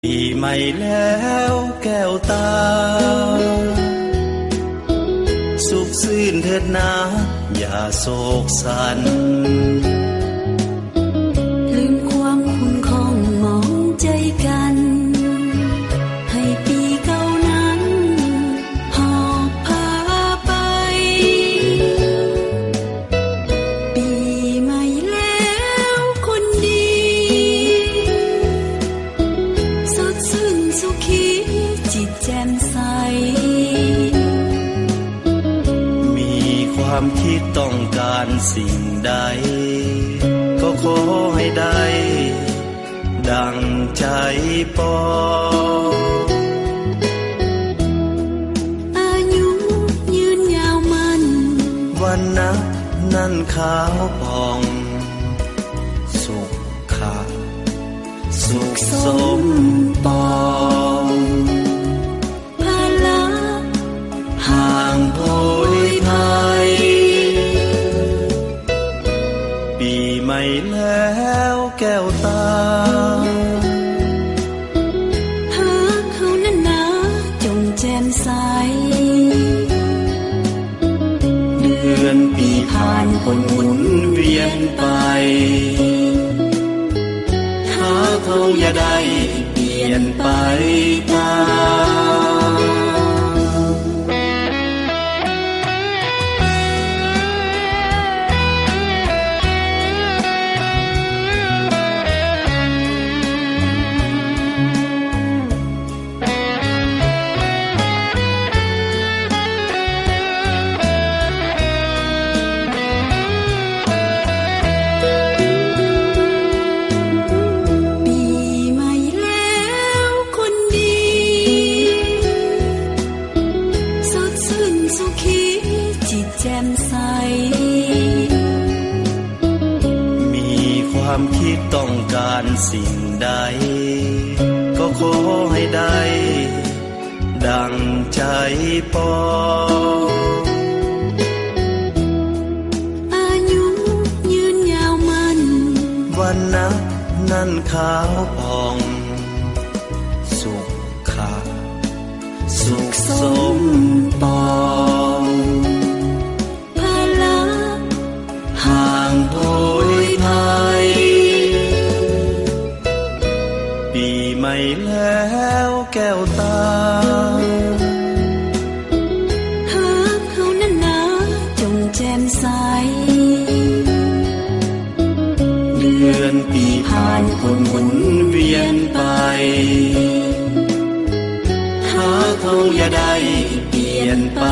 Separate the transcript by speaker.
Speaker 1: ปีใหม่แล้วแก้วตาสุขซื่นเถิดนาอย่าโศกสัน
Speaker 2: ลืมความคุ้นคองมองใจกันให้ปีเก่านั้นหอบพาไปปีใหม่แล้วคนดีสดชื่นสุขีจิตแจ่มใส
Speaker 1: ความคิดต้องการสิ่งใดก็ขอให้ได้ดังใจปอง
Speaker 2: อายุยืนยาวมัน
Speaker 1: วันนับนั่นขาวผ่องสุขค่ะสุขสมปอง
Speaker 2: ภาระ
Speaker 1: ห่างโพยภัยปีใหม่แล้วแก้วตา
Speaker 2: หากเขานั้นนาจงแจ่มใส
Speaker 1: เดือนปีผ่านคนหมุนเวียนไปหาเขาอย่าได้เปลี่ยนไปตาม
Speaker 2: แจ่มใส
Speaker 1: มีความคิดต้องการสิ่งใดก็ขอให้ได้ดังใจปอง
Speaker 2: อายุยืนยาวมัน
Speaker 1: วันนับนั่นขาวผ่องสุขค่ะสุขสมปองห่างโพยภัยปีใหม่แล้วแก้วตา
Speaker 2: หากเขานั้นนาจงแจ่มใส
Speaker 1: เดือนปีผ่านคนหมุนเวียนไปหาเขาอย่าได้เปลี่ยนไป